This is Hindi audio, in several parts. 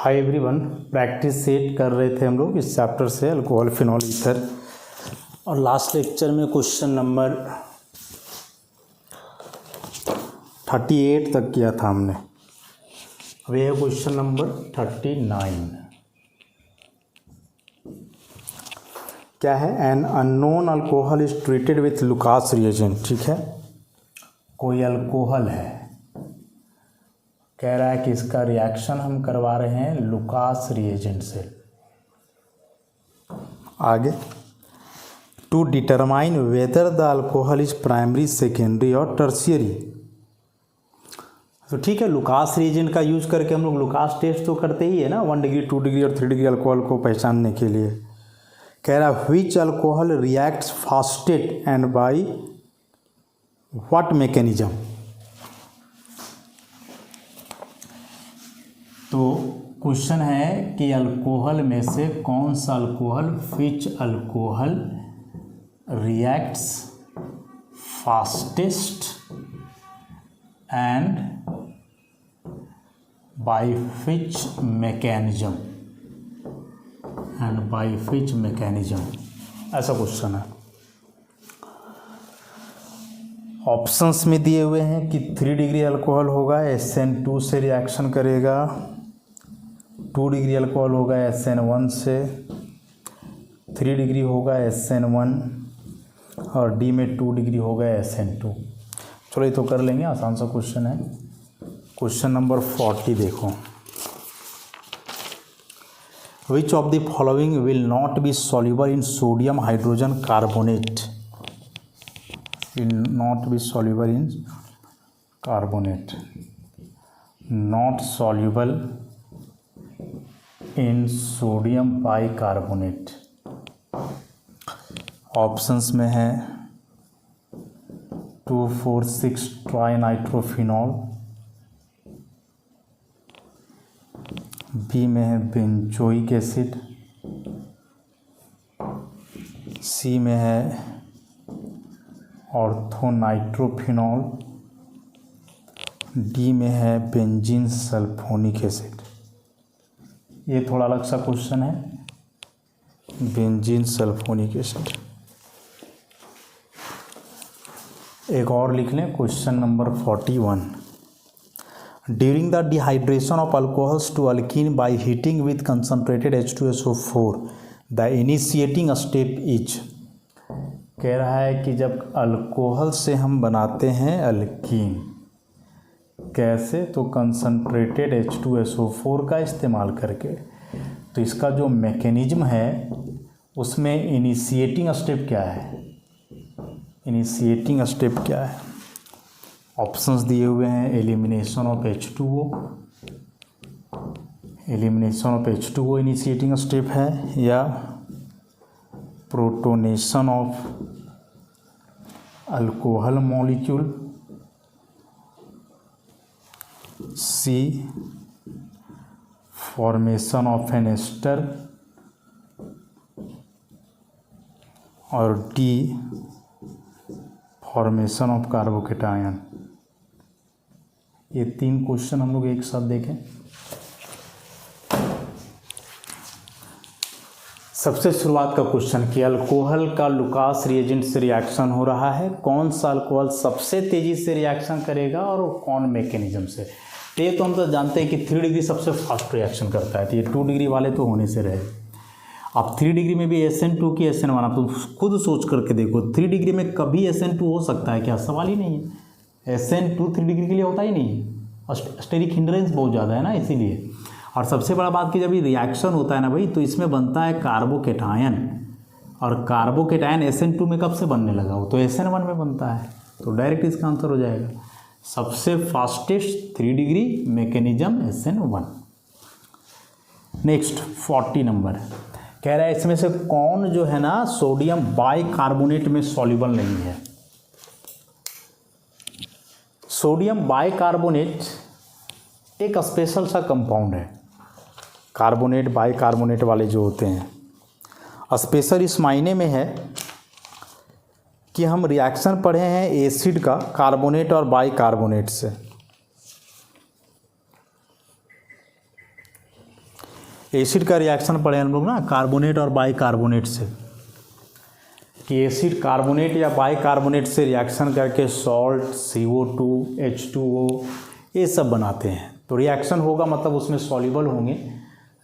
हाय एवरीवन, प्रैक्टिस सेट कर रहे थे हम लोग इस चैप्टर से अल्कोहल फिनॉल ईथर। और लास्ट लेक्चर में क्वेश्चन नंबर 38 तक किया था हमने। अब यह है क्वेश्चन नंबर 39। क्या है? An unknown alcohol is treated with Lucas reagent. ठीक है, कोई अल्कोहल है, कह रहा है कि इसका रिएक्शन हम करवा रहे हैं लुकास रिएजेंट से। आगे, to determine whether the alcohol is primary, secondary और टर्शियरी। तो ठीक है, लुकास रिएजेंट का यूज करके हम लोग लुकास टेस्ट तो करते ही है ना, 1 डिग्री 2 डिग्री और 3 डिग्री अल्कोहल को पहचानने के लिए। कह रहा है which alcohol reacts fastest and by what mechanism. तो क्वेश्चन है कि अल्कोहल में से कौन सा alcohol, which alcohol reacts fastest and by which mechanism, ऐसा क्वेश्चन है। ऑप्शंस में दिए हुए हैं कि 3 डिग्री अल्कोहल होगा SN2 से रिएक्शन करेगा, 2 डिग्री अल्कोहल होगा SN1 से, 3 डिग्री होगा SN1 और डी में 2 डिग्री होगा SN2। चलो ये तो कर लेंगे, आसान सा क्वेश्चन है। क्वेश्चन नंबर 40 देखो, which of the following will not be soluble in sodium hydrogen carbonate, will not be soluble in carbonate, not soluble in sodium bicarbonate। Options में है 2,4,6 ट्राइनाइट्रोफिनॉल, बी में है बेंजोइक एसिड, सी में है ऑर्थोनाइट्रोफिनॉल, डी में है बेंजीन सल्फोनिक एसिड। ये थोड़ा अलग सा क्वेश्चन है, बेंजीन सल्फोनिक एसिड। एक और लिख लें, question number 41। During the dehydration of alcohols to alkene by heating with concentrated H2SO4 the initiating step is. कह रहा है कि जब अल्कोहल से हम बनाते हैं अल्कीन, कैसे? तो कंसनट्रेटेड H2SO4 का इस्तेमाल करके। तो इसका जो मैकेनिज्म है उसमें इनिशिएटिंग स्टेप क्या है, इनिशिएटिंग स्टेप क्या है? ऑप्शंस दिए हुए हैं, elimination of H2O, elimination of H2O initiating step है, या protonation of alcohol molecule, C formation of an ester, और डी फॉर्मेशन ऑफ कार्बोकेटायन। ये 3 क्वेश्चन हम लोग एक साथ देखें। सबसे शुरुआत का क्वेश्चन कि अल्कोहल का लुकास रिएजेंट से रिएक्शन हो रहा है, कौन सा अल्कोहल सबसे तेज़ी से रिएक्शन करेगा और कौन मैकेनिज्म से। तो ये तो हम तो जानते हैं कि 3 डिग्री सबसे फास्ट रिएक्शन करता है, तो ये 2 डिग्री वाले तो होने से रहे। अब 3 डिग्री में भी SN2 की SN1, आप तो खुद सोच करके देखो, 3 डिग्री में कभी SN2 हो सकता है क्या? सवाल ही नहीं है। SN2 3 डिग्री के लिए होता ही नहीं है, स्टेरिक हिंड्रेंस बहुत ज़्यादा है ना, इसीलिए। और सबसे बड़ा बात कि जब ये रिएक्शन होता है ना भाई, तो इसमें बनता है कार्बोकेटायन, और कार्बोकेटायन SN2 में कब से बनने लगा? वो तो SN1 में बनता है, तो डायरेक्ट इसका आंसर हो जाएगा सबसे fastest 3 degree, mechanism SN1। Next 40 number कह रहा है इसमें से कौन जो है ना सोडियम बाइकार्बोनेट में सॉल्युबल नहीं है। सोडियम बाइकार्बोनेट एक स्पेशल सा कंपाउंड है, कार्बोनेट बाइकार्बोनेट वाले जो होते हैं। स्पेशल इस मायने में है कि हम रिएक्शन पढ़े हैं एसिड का कार्बोनेट और बाइकार्बोनेट से। एसिड का रिएक्शन पढ़े हम लोग ना कार्बोनेट और बाइकार्बोनेट से, कि एसिड कार्बोनेट या बाइकार्बोनेट से रिएक्शन करके सॉल्ट, CO2, H2O ये सब बनाते हैं। तो रिएक्शन होगा मतलब उसमें सॉल्युबल होंगे,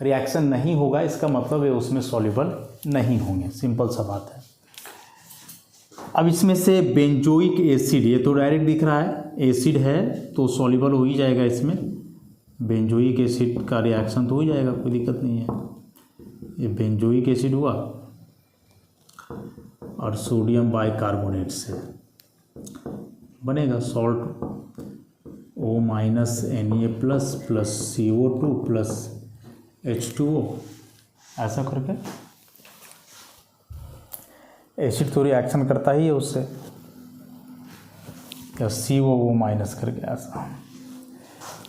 रिएक्शन नहीं होगा इसका मतलब है उसमें सॉल्युबल नहीं होंगे, सिंपल सा बात है। अब इसमें से बेंजोइक एसिड, ये तो डायरेक्ट दिख रहा है एसिड है तो सॉल्युबल हो ही जाएगा इसमें, बेंजोइक एसिड का रिएक्शन तो हो जाएगा, कोई दिक्कत नहीं है। ये बेंजोइक एसिड हुआ और सोडियम बाइकार्बोनेट से बनेगा salt O- Na plus CO2 plus H2O, ऐसा करके एसिड तो रिएक्शन करता ही है उससे, या COO माइनस करके ऐसा।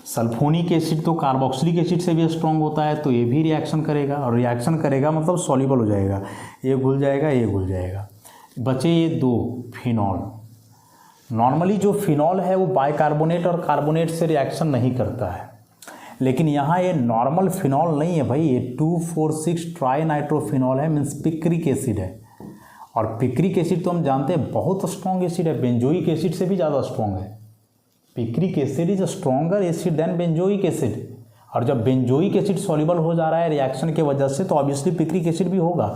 सल्फोनिक एसिड तो कार्बोक्सिलिक एसिड से भी स्ट्रॉन्ग होता है, तो ये भी रिएक्शन करेगा, और रिएक्शन करेगा मतलब सॉल्युबल हो जाएगा, ये घुल जाएगा ये घुल जाएगा। बचे ये दो, फिनॉल। नॉर्मली जो फिनॉल है वो बाइकार्बोनेट और कार्बोनेट से रिएक्शन नहीं करता है, लेकिन यहाँ ये नॉर्मल फिनॉल नहीं है भाई, ये 2,4,6 ट्राई नाइट्रोफिनॉल है, मीन्स पिक्रिक एसिड है। और पिक्रिक एसिड तो हम जानते हैं बहुत स्ट्रॉन्ग एसिड है, बेंजोइक एसिड से भी ज़्यादा स्ट्रॉन्ग है। Picric acid is stronger acid than benzoic acid, और जब बेंजोइक एसिड सॉल्युबल हो जा रहा है रिएक्शन के वजह से तो ऑब्वियसली पिक्रिक एसिड भी होगा।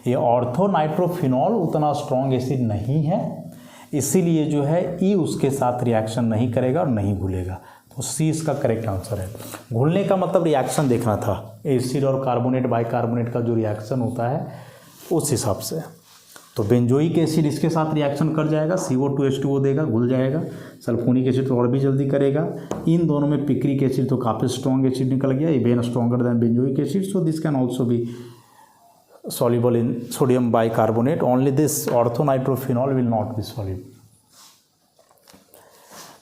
ये ऑर्थोनाइट्रोफिनॉल उतना स्ट्रॉन्ग एसिड नहीं है, इसीलिए जो है ई उसके साथ रिएक्शन नहीं करेगा और नहीं घुलेगा, तो सी इसका करेक्ट आंसर है। घुलने का मतलब रिएक्शन देखना था, एसिड और कार्बोनेट बाइकार्बोनेट का जो रिएक्शन होता है उस हिसाब से। तो बेंजोइक एसिड इसके साथ रिएक्शन कर जाएगा, CO2H2O देगा, घुल जाएगा। सल्फोनिक एसिड तो और भी जल्दी करेगा। इन दोनों में पिक्रिक एसिड तो काफ़ी स्ट्रॉन्ग एसिड निकल गया, even stronger than benzoic acid, so this can also be soluble in sodium bicarbonate, only this orthonitrophenol will not be soluble.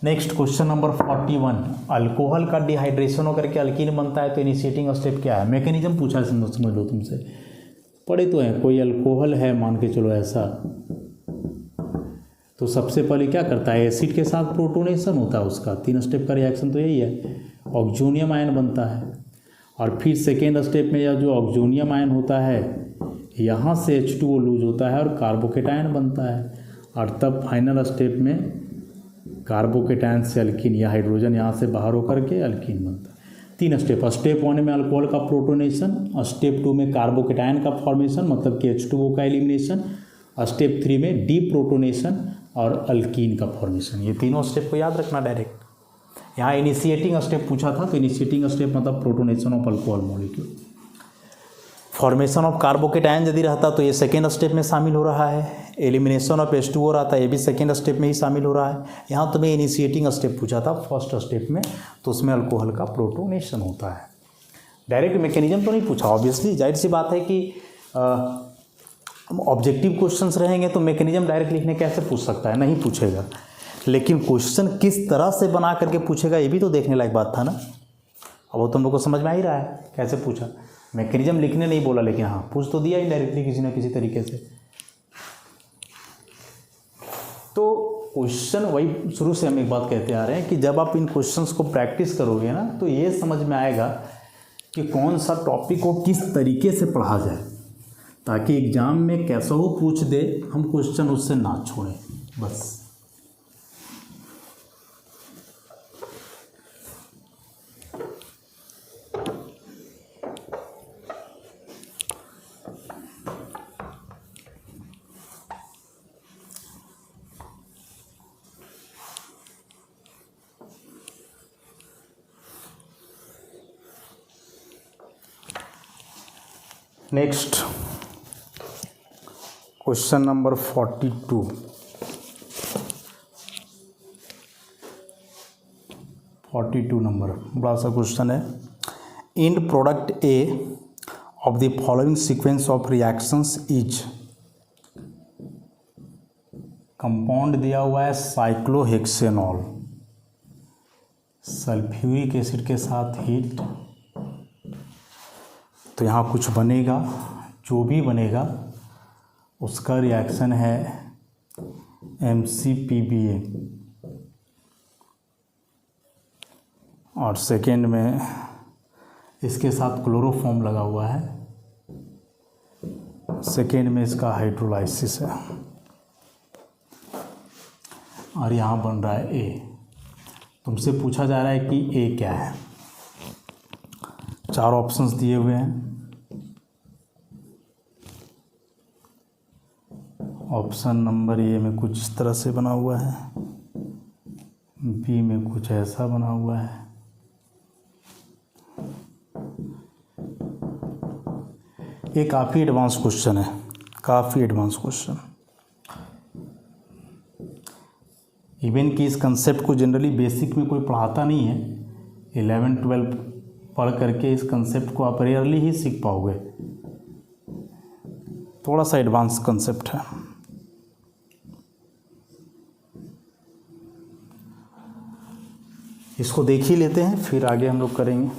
Next question number 41, alcohol का डिहाइड्रेशन होकर के अल्कीन बनता है तो इनिशिएटिंग स्टेप क्या है? मैकेनिज्म पूछा है, समझ लो तुमसे, पढ़े तो हैं। कोई अल्कोहल है मान के चलो ऐसा, तो सबसे पहले क्या करता है, एसिड के साथ प्रोटोनेशन होता है उसका, 3 स्टेप का रिएक्शन तो यही है, ऑक्सोनियम आयन बनता है, और फिर सेकेंड स्टेप में यह जो ऑक्सोनियम आयन होता है यहाँ से H2O लूज होता है और कार्बोकेटायन बनता है, और तब फाइनल स्टेप में कार्बोकेटायन से अल्कीन या हाइड्रोजन यहाँ से बाहर होकर के अल्कीन बनता है। 3 स्टेप, स्टेप 1 में अल्कोहल का प्रोटोनेशन, स्टेप 2 में कार्बोकेटायन का फॉर्मेशन मतलब कि H2O का एलिमिनेशन, स्टेप 3 में डीप्रोटोनेशन और अल्कीन का फॉर्मेशन। ये तीनों स्टेप को याद रखना डायरेक्ट। यहाँ इनिशिएटिंग स्टेप पूछा था, तो इनिशिएटिंग स्टेप मतलब protonation of alcohol molecule. Formation of carbocation यदि रहता तो ये सेकेंड स्टेप में शामिल हो रहा है, एलिमिनेशन ऑफ H2O रहता ये भी सेकेंड स्टेप में ही शामिल हो रहा है। यहाँ तुम्हें इनिशिएटिंग स्टेप पूछा था फर्स्ट स्टेप में, तो उसमें अल्कोहल का प्रोटोनेशन होता है। डायरेक्ट मैकेनिज्म तो नहीं पूछा, ऑब्वियसली जाहिर सी बात है कि ऑब्जेक्टिव क्वेश्चंस रहेंगे तो मैकेनिज्म डायरेक्ट लिखने कैसे पूछ सकता है, नहीं पूछेगा, लेकिन क्वेश्चन किस तरह से बना करके पूछेगा ये भी तो देखने लायक बात था ना। अब वो तुम लोग को समझ में आ ही रहा है कैसे पूछा, मैकेनिज्म लिखने नहीं बोला, लेकिन हाँ पूछ तो दिया इनडायरेक्टली किसी न किसी तरीके से। तो क्वेश्चन वही शुरू से हम एक बात कहते आ रहे हैं कि जब आप इन क्वेश्चंस को प्रैक्टिस करोगे ना तो ये समझ में आएगा कि कौन सा टॉपिक को किस तरीके से पढ़ा जाए, ताकि एग्जाम में कैसा हो पूछ दे हम क्वेश्चन उससे ना छोड़ें बस। नेक्स्ट क्वेश्चन नंबर 42, नंबर बड़ा सा क्वेश्चन है। In product A of the following sequence of reactions is, compound दिया हुआ है साइक्लोहेक्सेनॉल, सल्फ्यूरिक एसिड के साथ हीट, तो यहाँ कुछ बनेगा, जो भी बनेगा उसका रिएक्शन है MCPBA, और सेकेंड में इसके साथ क्लोरोफॉर्म लगा हुआ है, सेकेंड में इसका हाइड्रोलाइसिस है, और यहाँ बन रहा है ए। तुमसे पूछा जा रहा है कि ए क्या है। 4 ऑप्शंस दिए हुए हैं। ऑप्शन नंबर ए में कुछ इस तरह से बना हुआ है, बी में कुछ ऐसा बना हुआ है, ये काफ़ी एडवांस क्वेश्चन है, काफ़ी एडवांस क्वेश्चन। इवन कि इस कंसेप्ट को जनरली बेसिक में कोई पढ़ाता नहीं है, 11-12 पढ़ करके इस कंसेप्ट को आप रेयरली ही सीख पाओगे। थोड़ा सा एडवांस कंसेप्ट है। इसको देख ही लेते हैं, फिर आगे हम लोग करेंगे।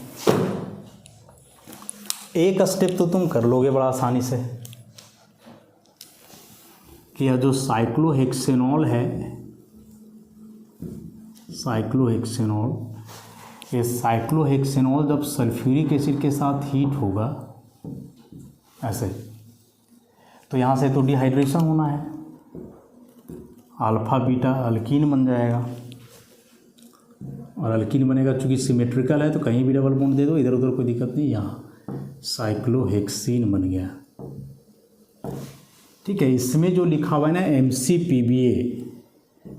एक स्टेप तो तुम कर लोगे बड़ा आसानी से कि यह जो साइक्लोहेक्सेनॉल है, साइक्लोहेक्सेनॉल, ये साइक्लोहेक्सेनॉल जब सल्फ्यूरिक एसिड के साथ हीट होगा ऐसे, तो यहाँ से तो डिहाइड्रेशन होना है, अल्फा बीटा अल्कीन बन जाएगा, और अल्कीन बनेगा चूँकि सिमेट्रिकल है तो कहीं भी डबल बॉन्ड दे दो, इधर उधर कोई दिक्कत नहीं। यहाँ साइक्लोहेक्सीन बन गया। ठीक है, इसमें जो लिखा हुआ है ना MCPBA,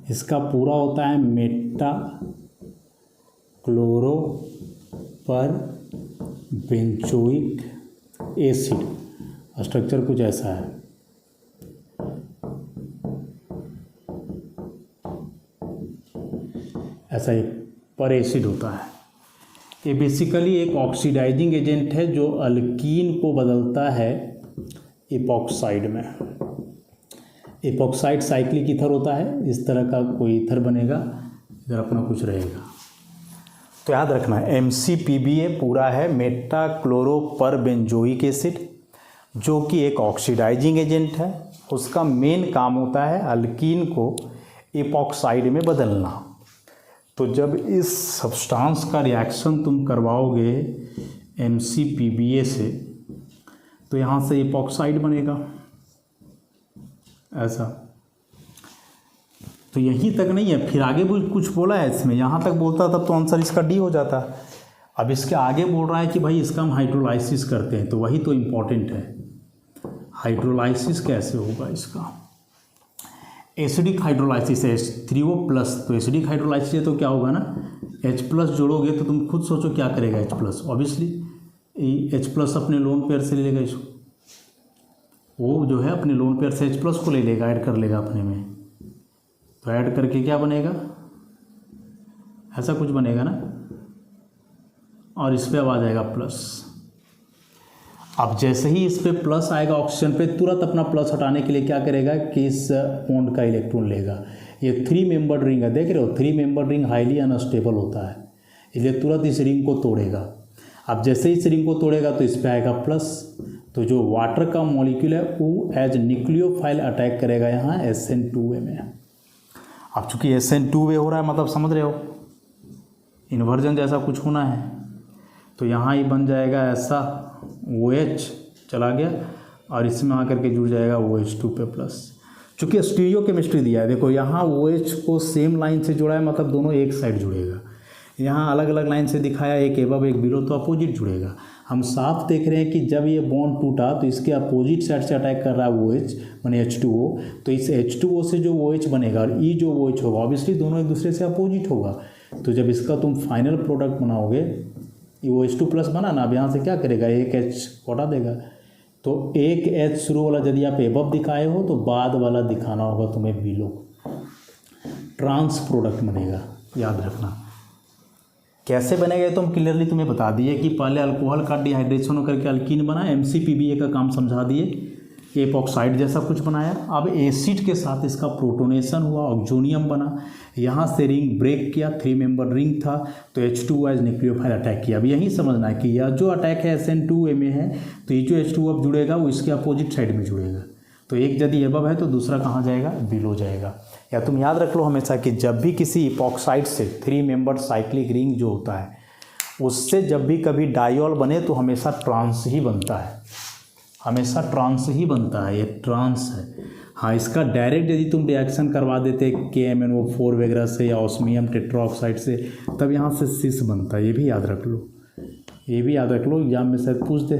इसका पूरा होता है मेटा क्लोरो पर बेंजोइक एसिड। स्ट्रक्चर कुछ ऐसा है, ऐसा एक पर एसिड होता है। ये बेसिकली एक ऑक्सीडाइजिंग एजेंट है जो अल्कीन को बदलता है इपॉक्साइड में। इपॉक्साइड साइक्लिक ईथर होता है, इस तरह का कोई ईथर बनेगा, इधर अपना कुछ रहेगा। तो याद रखना है MCPBA पूरा है मेटा क्लोरो पर बेंजोइक एसिड, जो कि एक ऑक्सीडाइजिंग एजेंट है। उसका मेन काम होता है अल्कीन को इपॉक्साइड में बदलना। तो जब इस सब्सटेंस का रिएक्शन तुम करवाओगे MCPBA से, तो यहाँ से इपॉक्साइड बनेगा ऐसा। तो यहीं तक नहीं है, फिर आगे भी कुछ बोला है इसमें, यहाँ तक बोलता तब तो आंसर इसका डी हो जाता। अब इसके आगे बोल रहा है कि भाई इसका हम हाइड्रोलाइसिस करते हैं, तो वही तो इम्पॉर्टेंट है। हाइड्रोलाइसिस कैसे होगा इसका? एसिडिक हाइड्रोलाइसिस है H3O+, तो एसिडिक हाइड्रोलाइसिस है तो क्या होगा ना, H+ जोड़ोगे तो तुम खुद सोचो क्या करेगा H+। ऑब्वियसली H+ अपने लोन पेयर से ले लेगा इसको, वो जो है अपने लोन पेयर से H+ को ले लेगा, ऐड कर लेगा अपने में, तो ऐड करके क्या बनेगा, ऐसा कुछ बनेगा ना, और इस पर अब आ जाएगा प्लस। अब जैसे ही इस पे प्लस आएगा ऑक्सीजन पे, तुरंत अपना प्लस हटाने के लिए क्या करेगा कि इस बॉन्ड का इलेक्ट्रॉन लेगा। ये 3 मेंबर्ड रिंग है, देख रहे हो, 3 मेंबर्ड रिंग हाईली अनस्टेबल होता है, इसलिए तुरंत इस रिंग को तोड़ेगा। अब जैसे ही इस रिंग को तोड़ेगा तो इस पे आएगा प्लस, तो जो वाटर का मॉलिक्यूल है वो एज न्यूक्लियोफाइल अटैक करेगा यहाँ SN2A में। अब चूँकि SN2A हो रहा है, मतलब समझ रहे हो इन्वर्जन जैसा कुछ होना है, तो यहाँ ही बन जाएगा ऐसा OH चला गया, और इसमें आकर के जुड़ जाएगा OH2 पे प्लस। चूँकि स्टीरियो केमिस्ट्री दिया है, देखो यहाँ OH को सेम लाइन से जोड़ा है, मतलब दोनों एक साइड जुड़ेगा। यहाँ अलग अलग लाइन से दिखाया, एक एबव एक बिलो, तो अपोजिट जुड़ेगा। हम साफ देख रहे हैं कि जब ये बॉन्ड टूटा तो इसके अपोजिट साइड से अटैक कर रहा है OH माने H2O, तो इस H2O से जो OH बनेगा और ई जो OH होगा, ऑब्वियसली दोनों एक दूसरे से अपोजिट होगा। तो जब इसका तुम फाइनल प्रोडक्ट बनाओगे, ये OH2+ बना ना, अब यहाँ से क्या करेगा, एक H हटा देगा, तो एक H शुरू वाला यदि आप एबव दिखाए हो तो बाद वाला दिखाना होगा तुम्हें बिलो। ट्रांस प्रोडक्ट बनेगा, याद रखना। कैसे बनेगा तो हम क्लियरली तुम्हें बता दिए कि पहले अल्कोहल का डिहाइड्रेशन करके अल्कीन बना, MCPBA का काम समझा दिए, एपॉक्साइड जैसा कुछ बनाया। अब एसिड के साथ इसका प्रोटोनेशन हुआ, ऑक्सोनियम बना, यहाँ से रिंग ब्रेक किया, 3 मेंबर रिंग था, तो H2O एज न्यूक्लियोफाइल अटैक किया। अब यही समझना है कि यह जो अटैक है SN2A में है, तो ये जो H2O अब जुड़ेगा वो इसके अपोजिट साइड में जुड़ेगा, तो एक यदि एबव है तो दूसरा कहाँ जाएगा, बिलो जाएगा। या तुम याद रख लो हमेशा कि जब भी किसी इपॉक्साइड से 3 मेंबर साइक्लिक रिंग जो होता है उससे जब भी कभी डाइऑल बने तो हमेशा ट्रांस ही बनता है, हमेशा ट्रांस ही बनता है, ये ट्रांस है। हाँ, इसका डायरेक्ट यदि तुम रिएक्शन करवा देते KMnO4 वगैरह से या ऑस्मियम टेट्राऑक्साइड से, तब यहाँ से सिस बनता है। ये भी याद रख लो, ये भी याद रख लो, एग्जाम में शायद पूछ दे।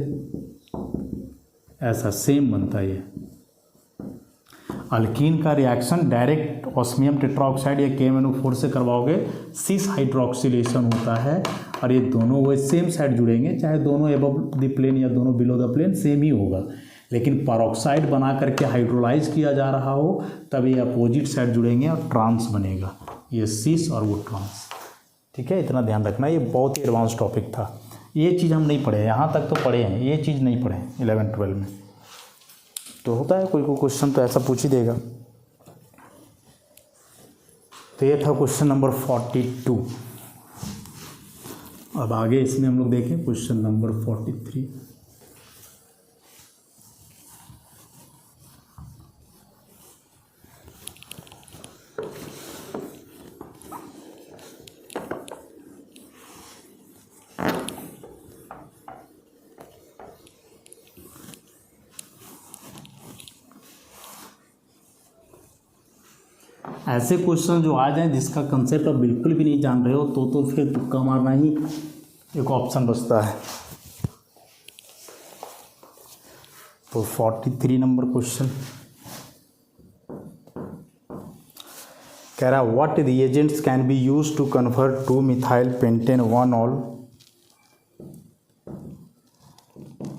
ऐसा सेम बनता है ये। अल्कीन का रिएक्शन डायरेक्ट ऑस्मियम टेट्राऑक्साइड या KMnO4 से करवाओगे, सिस हाइड्रोक्सिलेशन होता है, और ये दोनों वो सेम साइड जुड़ेंगे, चाहे दोनों एबव द प्लेन या दोनों बिलो द प्लेन सेम ही होगा। लेकिन परऑक्साइड बना करके हाइड्रोलाइज किया जा रहा हो तब ये अपोजिट साइड जुड़ेंगे और ट्रांस बनेगा, ये सिस और वो ट्रांस। ठीक है, इतना ध्यान रखना। ये बहुत ही एडवांस टॉपिक था, ये चीज़ हम नहीं पढ़े, यहाँ तक तो पढ़े हैं, ये चीज़ नहीं पढ़े 11-12 में। तो होता है कोई क्वेश्चन तो ऐसा पूछ ही देगा। तो ये था क्वेश्चन नंबर 42। अब आगे इसमें हम लोग देखें क्वेश्चन नंबर 43। ऐसे क्वेश्चन जो आ जाएं जिसका कंसेप्ट आप बिल्कुल भी नहीं जान रहे हो तो फिर तुक्का मारना ही एक ऑप्शन बचता है। तो 43 नंबर क्वेश्चन कह रहा है what reagents can be use to convert two methyl pentane one ol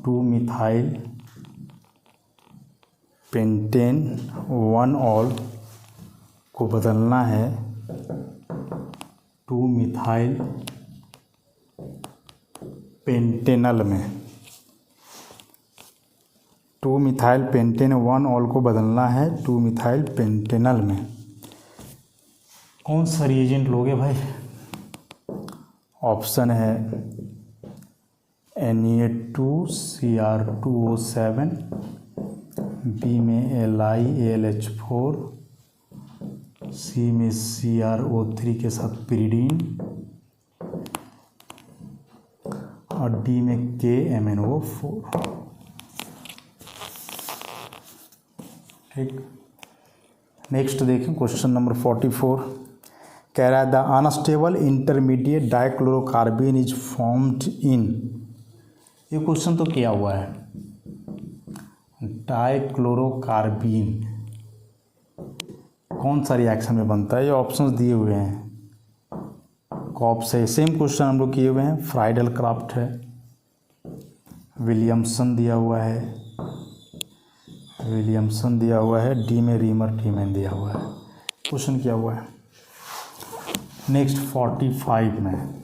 two methyl pentane one ol को बदलना है 2-मिथाइल पेंटेनल में। 2-मिथाइल पेंटेन 1-ऑल को बदलना है 2-मिथाइल पेंटेनल में। कौन सा रिएजेंट लोगे भाई? ऑप्शन है Na2Cr2O7, बी में LiAlH4, सी में CrO3 के साथ पिरिडीन और डी में KMnO4। ठीक, नेक्स्ट देखें क्वेश्चन नंबर 44। कह रहा है the unstable intermediate dichlorocarbene is formed in. ये क्वेश्चन तो किया हुआ है। डाइक्लोरोकार्बन कौन सा रिएक्शन में बनता है? ये ऑप्शंस दिए हुए हैं, कॉप से सेम क्वेश्चन हम लोग किए हुए हैं। फ्राइडल क्राफ्ट है, विलियमसन दिया हुआ है, विलियमसन दिया हुआ है, डी में रीमर टीमैन दिया हुआ है, क्वेश्चन किया हुआ है। नेक्स्ट 45 में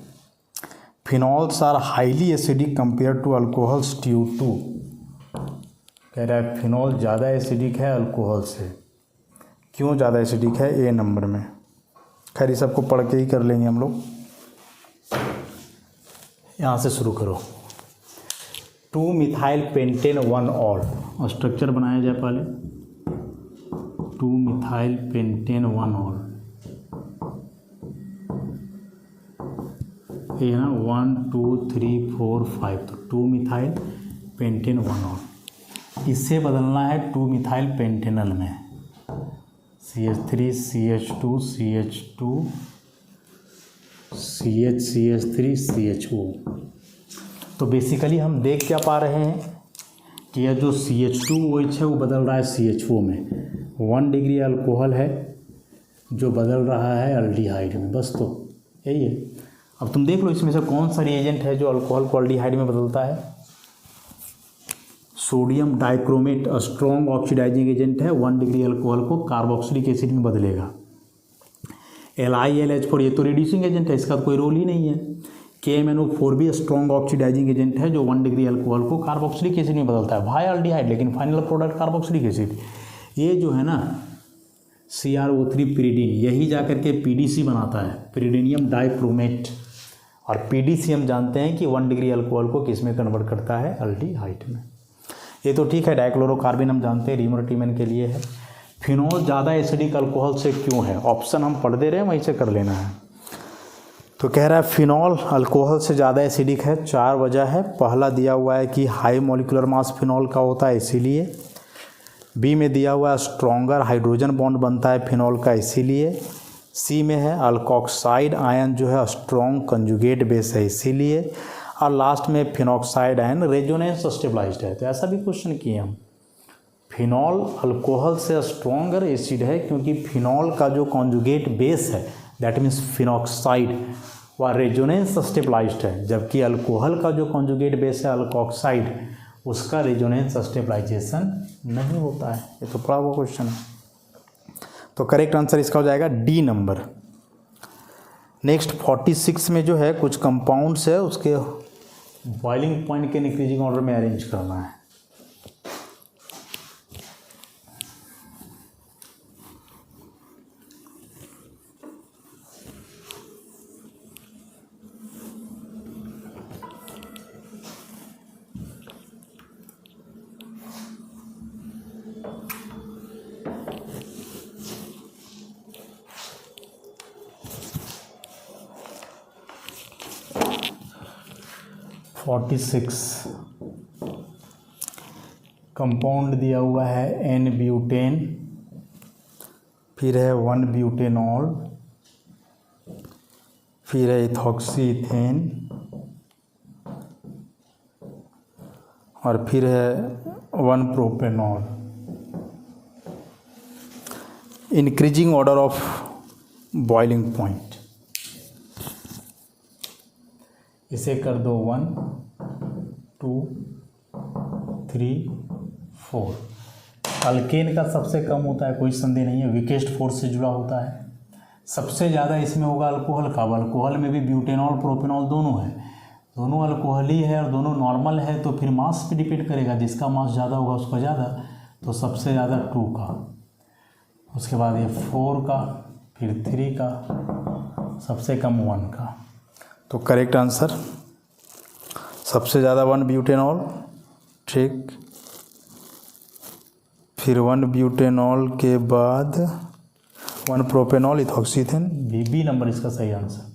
phenols are highly acidic compare to alcohols due to. कह रहा है फिनॉल ज़्यादा एसिडिक है अल्कोहल से। क्यों ज़्यादा एसिडिक है? ए नंबर में। खैर ये सबको पढ़ के ही कर लेंगे हम लोग। यहाँ से शुरू करो। 2-मिथाइल पेंटेन 1-ऑल स्ट्रक्चर बनाया जाए पहले। 2-मिथाइल पेंटेन 1-ऑल, ये ना 1 2 3 4 5, तो 2-मिथाइल पेंटेन 1-ऑल। इसे बदलना है 2-मिथाइल पेंटेनल में। CH3 CH2 CH2 CH CH3 CHO। तो बेसिकली हम देख क्या पा रहे हैं कि यह जो CH2OH है वो बदल रहा है CHO में। 1 डिग्री अल्कोहल है जो बदल रहा है अल्डिहाइड में, बस तो यही है। अब तुम देख लो इसमें से कौन सा रिएजेंट है जो अल्कोहल को अल्डिहाइड में बदलता है। Sodium dichromate strong oxidizing agent है, 1 डिग्री अल्कोहल को कार्बोक्सिलिक एसिड में बदलेगा। LiLH4 ये तो रिड्यूसिंग एजेंट है, इसका कोई रोल ही नहीं है। KMnO4 भी स्ट्रॉन्ग ऑक्सीडाइजिंग एजेंट है जो 1 डिग्री अल्कोहल को कार्बोक्सिलिक एसिड में बदलता है, भाई अल्डिहाइड, लेकिन फाइनल प्रोडक्ट कार्बोक्सिलिक एसिड। ये जो है ना CrO3 पिरिडीन, यही जाकर के PDC बनाता है, पिरिडीनियम डाइक्रोमेट। और PDC हम जानते हैं कि 1 डिग्री अल्कोहल को किस में कन्वर्ट करता है? अल्डिहाइड में। ये तो ठीक है, डाइक्लोरोकार्बन हम जानते हैं रीमर टीमैन के लिए है। फिनॉल ज़्यादा एसिडिक अल्कोहल से क्यों है? ऑप्शन हम पढ़ दे रहे हैं, वहीं से कर लेना है। तो कह रहा है फिनॉल अल्कोहल से ज़्यादा एसिडिक है। 4 वजह है। पहला दिया हुआ है कि हाई मॉलिक्यूलर मास फिनॉल का होता है इसीलिए। बी में दिया हुआ है स्ट्रॉन्गर हाइड्रोजन बॉन्ड बनता है फिनॉल का इसीलिए। सी में है अल्कोक्साइड आयन जो है स्ट्रॉन्ग कंजुगेट बेस है इसीलिए। और लास्ट में फिनॉक्साइड आयन रेजोनेंस स्टेबलाइज्ड है। तो ऐसा भी क्वेश्चन किए हम। फिनॉल अल्कोहल से स्ट्रॉन्गर एसिड है क्योंकि फिनॉल का जो कॉन्जुगेट बेस है दैट मीन्स फिनॉक्साइड वह रेजोनेंस स्टेबलाइज्ड है, जबकि अल्कोहल का जो कॉन्जुगेट बेस है अल्कोक्साइड उसका रेजोनेंस स्टेबलाइजेशन नहीं होता है। ये तो पढ़ा हुआ क्वेश्चन है। तो करेक्ट आंसर इसका हो जाएगा डी नंबर। नेक्स्ट 46 में जो है कुछ कंपाउंड्स है उसके बॉइलिंग पॉइंट के इंक्रीजिंग ऑर्डर में अरेंज करना है। फोर्टी सिक्स कंपाउंड दिया हुआ है एन ब्यूटेन, फिर है 1 ब्यूटेनॉल, फिर है इथॉक्सी इथेन और फिर है 1 propanol. Increasing order of boiling point इसे कर दो 1 2 3 4। अल्केन का सबसे कम होता है, कोई संदेह नहीं है, वीकेस्ट फोर्स से जुड़ा होता है। सबसे ज़्यादा इसमें होगा अल्कोहल का। अल्कोहल में भी ब्यूटेनॉल प्रोपेनॉल दोनों है, दोनों अल्कोहल ही है और दोनों नॉर्मल है, तो फिर मास पे डिपेंड करेगा, जिसका मास ज़्यादा होगा उसका ज़्यादा। तो सबसे ज़्यादा 2 का, उसके बाद ये 4 का, फिर 3 का, सबसे कम 1 का। तो करेक्ट आंसर सबसे ज़्यादा 1 ब्यूटेनॉल, ठीक, फिर 1 ब्यूटेनॉल के बाद 1 प्रोपेनॉल इथॉक्सीथेन। बी नंबर इसका सही आंसर।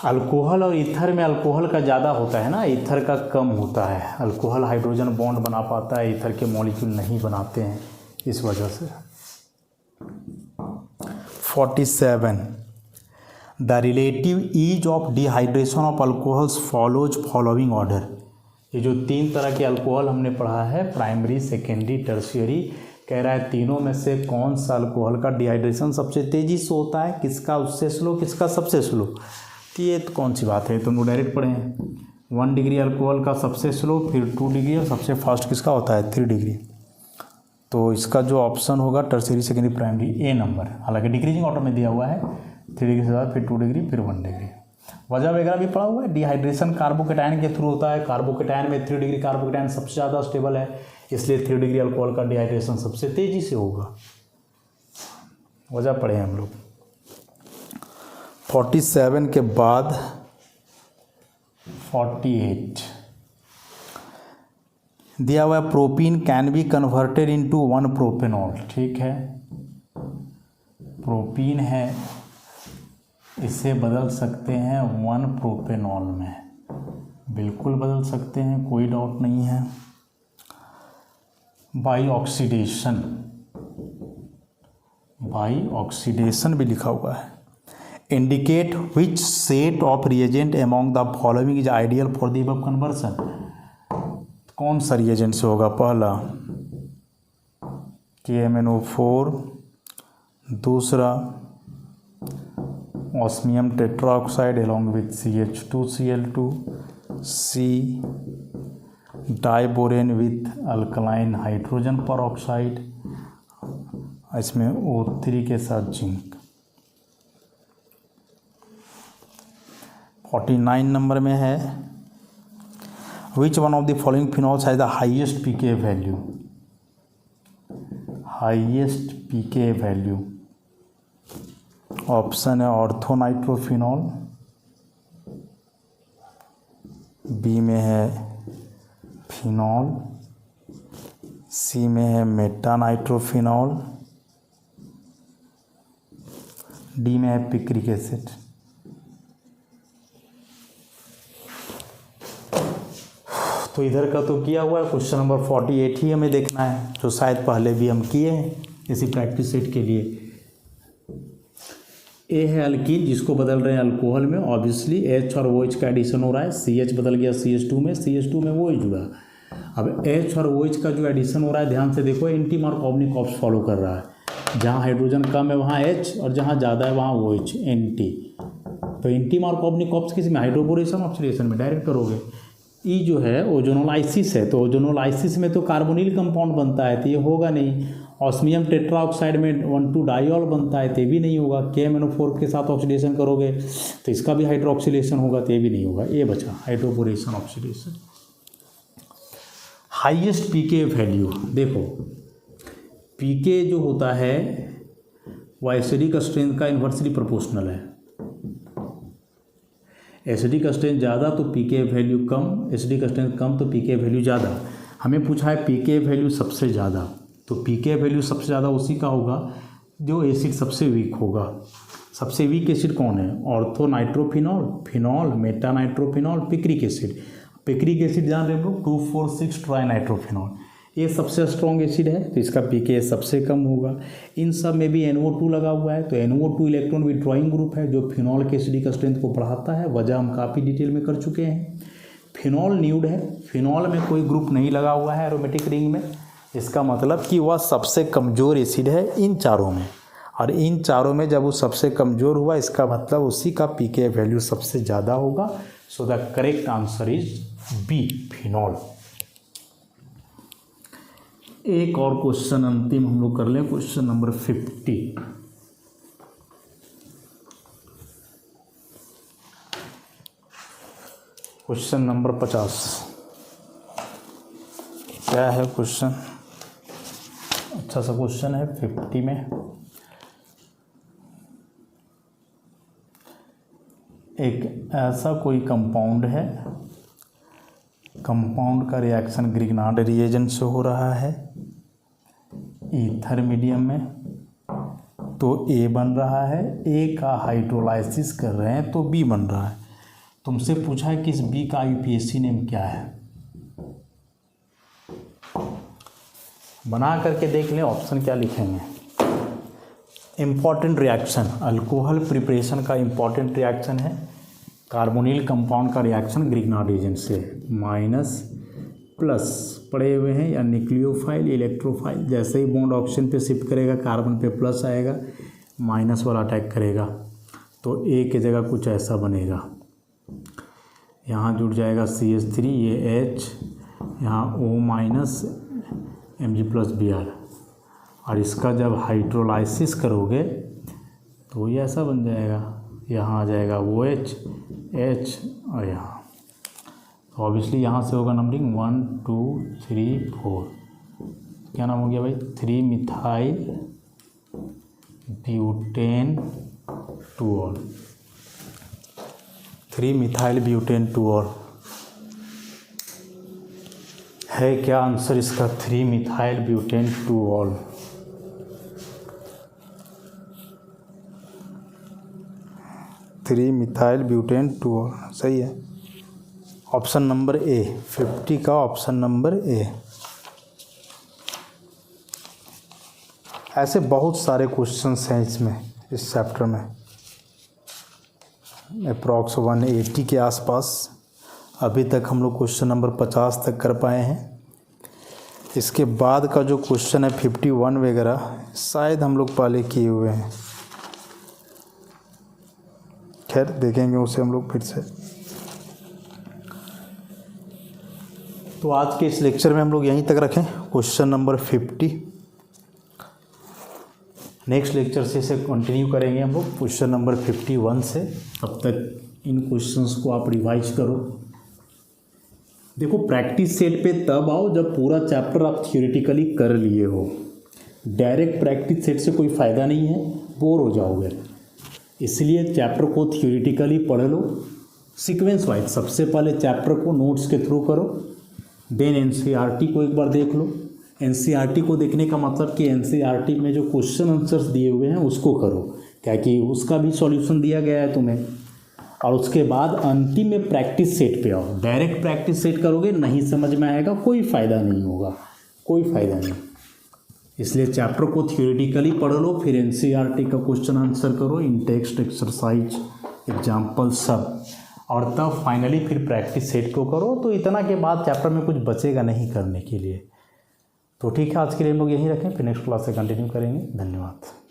अल्कोहल और ईथर में अल्कोहल का ज़्यादा होता है ना, ईथर का कम होता है। अल्कोहल हाइड्रोजन बॉन्ड बना पाता है, ईथर के मॉलिक्यूल नहीं बनाते हैं, इस वजह से। 47 the relative ease of dehydration of alcohols follows following order. ये जो 3 तरह के अल्कोहल हमने पढ़ा है, प्राइमरी, सेकेंडरी, टर्शियरी, कह रहा है तीनों में से कौन सा अल्कोहल का डिहाइड्रेशन सबसे तेज़ी से होता है, किसका उससे स्लो, किसका सबसे स्लो। तो ये तो कौन सी बात है, तुम लोग डायरेक्ट पढ़े हैं। 1 डिग्री अल्कोहल का सबसे स्लो, फिर 2 डिग्री और सबसे फास्ट किसका होता है 3 डिग्री। तो इसका जो ऑप्शन होगा टर्शियरी, सेकेंडरी, प्राइमरी, ए नंबर। हालांकि डिक्रीजिंग ऑर्डर में दिया हुआ है, 3 डिग्री से बाद फिर 2 डिग्री फिर 1 डिग्री। वजह वगैरह भी पड़ा हुआ है। डिहाइड्रेशन कार्बोकेटायन के थ्रू होता है। कार्बोकेटायन में 3 डिग्री कार्बोकेटायन सबसे ज़्यादा स्टेबल है, इसलिए 3 डिग्री अल्कोहल का डिहाइड्रेशन सबसे तेज़ी से होगा। वजह पढ़े हम लोग। 47 के बाद 48 दिया हुआ है propene can be converted into 1 propanol. ठीक है, प्रोपीन है, इसे बदल सकते हैं 1 प्रोपेनॉल में, बिल्कुल बदल सकते हैं, कोई डाउट नहीं है। बाई ऑक्सीडेशन, बाई ऑक्सीडेशन भी लिखा हुआ है। Indicate which set of reagent among the following is ideal for the above conversion. कौन सा रिएजेंट से होगा, पहला KMnO4, दूसरा osmium tetroxide along with CH2Cl2, C diborane with alkaline hydrogen peroxide, इसमें O3 के साथ जिंक। 49 नंबर में है which one of the following phenols has the highest pK value. Highest pK value option है ऑर्थोनाइट्रोफिनॉल, बी में है फिनॉल, सी में है मेटानाइट्रोफिनॉल, डी में है पिक्रिक एसिड। तो इधर का तो किया हुआ है, क्वेश्चन नंबर 48 ही हमें देखना है, जो शायद पहले भी हम किए हैं इसी प्रैक्टिस सेट के लिए। ए है अल्कीन, जिसको बदल रहे हैं अल्कोहल में, ऑब्वियसली H और OH का एडिशन हो रहा है, CH बदल गया CH2 में, CH2 में OH जुड़ा। अब H और OH का जो एडिशन हो रहा है, ध्यान से देखो, एंटी मार्कोवनिक ऑप्स फॉलो कर रहा है। जहाँ हाइड्रोजन कम है वहाँ H और जहाँ ज़्यादा है वहाँ OH, एंटी। तो एंटी मार्कोवनिक ऑप्स किस में, हाइड्रोबोरेशन ऑक्सीडेशन में डायरेक्ट करोगे। ई जो है ओजोनोलाइसिस है, तो ओजोनोलाइसिस में तो कार्बोनिल कंपाउंड बनता है, तो ये होगा नहीं। ऑस्मियम टेट्राऑक्साइड में 1,2 डाइऑल बनता है, तो ये भी नहीं होगा। KMnO4 के साथ ऑक्सीडेशन करोगे तो इसका भी हाइड्रोक्सिलेशन होगा, तो ये भी नहीं होगा। ये बचा हाइड्रोबोरेशन ऑक्सीडेशन। हाईएस्ट पीके वैल्यू देखो, पीके जो होता है वह एसिडिक स्ट्रेंथ का इन्वर्सली प्रोपोर्शनल है। एसिडिक स्ट्रेंथ ज़्यादा तो पीके वैल्यू कम, एसिडिक स्ट्रेंथ कम तो पीके वैल्यू ज़्यादा। हमें पूछा है पीके वैल्यू सबसे ज़्यादा, तो पीके वैल्यू सबसे ज़्यादा उसी का होगा जो एसिड सबसे वीक होगा। सबसे वीक एसिड कौन है, ortho nitrophenol, phenol, Meta nitrophenol, picric acid. Picric acid जान रहे हो 2,4,6 ट्राई नाइट्रोफिनॉल, ये सबसे स्ट्रॉन्ग एसिड है, तो इसका पीके सबसे कम होगा। इन सब में भी NO2 लगा हुआ है, तो NO2 इलेक्ट्रॉन विड्रॉइंग ग्रुप है, जो फिनॉल के एसिडिक स्ट्रेंथ को बढ़ाता है। वजह हम काफ़ी डिटेल में कर चुके हैं। फिनॉल न्यूड है, फिनॉल में कोई ग्रुप नहीं लगा हुआ है एरोमेटिक रिंग में, इसका मतलब कि वह सबसे कमज़ोर एसिड है इन चारों में। और इन चारों में जब वो सबसे कमज़ोर हुआ, इसका मतलब उसी का पीके वैल्यू सबसे ज़्यादा होगा। So the correct answer is B, phenol. एक और क्वेश्चन अंतिम हम लोग कर लें, क्वेश्चन नंबर 50। क्वेश्चन नंबर 50 क्या है क्वेश्चन, अच्छा सा क्वेश्चन है 50 में। एक ऐसा कोई कंपाउंड है, कंपाउंड का रिएक्शन ग्रिग्नार्ड रिएजेंट से हो रहा है ईथर मीडियम में, तो A बन रहा है, A का हाइड्रोलाइसिस कर रहे हैं तो B बन रहा है। तुमसे पूछा है कि इस B का IUPAC नेम क्या है, बना करके देख लें, ऑप्शन क्या लिखेंगे। इम्पॉर्टेंट रिएक्शन, अल्कोहल प्रिपरेशन का इम्पॉर्टेंट रिएक्शन है, कार्बोनिल कंपाउंड का रिएक्शन ग्रिग्नार्ड एजेंट से। माइनस प्लस पड़े हुए हैं, या न्यूक्लियोफाइल इलेक्ट्रोफाइल, जैसे ही बॉन्ड ऑक्सीजन पे शिफ्ट करेगा कार्बन पे प्लस आएगा, माइनस वाला अटैक करेगा, तो A की जगह कुछ ऐसा बनेगा। यहाँ जुड़ जाएगा CH3, ये H, यहाँ O माइनस Mg+Br, और इसका जब हाइड्रोलाइसिस करोगे तो ये ऐसा बन जाएगा। यहाँ आ जाएगा OH, H और यहाँ, तो ऑब्वियसली यहाँ से होगा नंबरिंग 1 2 3 4। क्या नाम हो गया भाई, 3 methyl butane two ol, 3 methyl butane two ol है। क्या आंसर इसका, 3 methyl butane two ol. Three methyl butane two ol सही है। ऑप्शन नंबर A, 50 का ऑप्शन नंबर A। ऐसे बहुत सारे क्वेश्चंस हैं इसमें, इस चैप्टर में, अप्रॉक्स 180 के आसपास। अभी तक हम लोग क्वेश्चन नंबर 50 तक कर पाए हैं। इसके बाद का जो क्वेश्चन है 51 वगैरह, शायद हम लोग पहले किए हुए हैं, खैर देखेंगे उसे हम लोग फिर से। तो आज के इस लेक्चर में हम लोग यहीं तक रखें, क्वेश्चन नंबर 50। नेक्स्ट लेक्चर से इसे कंटिन्यू करेंगे हम लोग क्वेश्चन नंबर 51 से। तब तक इन क्वेश्चंस को आप रिवाइज करो। देखो, प्रैक्टिस सेट पे तब आओ जब पूरा चैप्टर आप थियोरेटिकली कर लिए हो। डायरेक्ट प्रैक्टिस सेट से कोई फ़ायदा नहीं है, बोर हो जाओगे। इसलिए चैप्टर को थियोरेटिकली पढ़ लो सीक्वेंस वाइज। सबसे पहले चैप्टर को नोट्स के थ्रू करो, देन एनसीईआरटी को एक बार देख लो। एनसीईआरटी को देखने का मतलब कि एनसीईआरटी में जो क्वेश्चन आंसर्स दिए हुए हैं उसको करो, क्या कि उसका भी सॉल्यूशन दिया गया है तुम्हें। और उसके बाद अंतिम में प्रैक्टिस सेट पे आओ। डायरेक्ट प्रैक्टिस सेट करोगे नहीं समझ में आएगा, कोई फ़ायदा नहीं होगा, कोई फ़ायदा नहीं। इसलिए चैप्टर को थियोरेटिकली पढ़ लो, फिर एनसीईआरटी का क्वेश्चन आंसर करो, इन टेक्स्ट एक्सरसाइज एग्जाम्पल सब, और तब फाइनली फिर प्रैक्टिस सेट को करो। तो इतना के बाद चैप्टर में कुछ बचेगा नहीं करने के लिए। तो ठीक है, आज के लिए हम लोग यहीं रखें, फिर नेक्स्ट क्लास से कंटिन्यू करेंगे। धन्यवाद।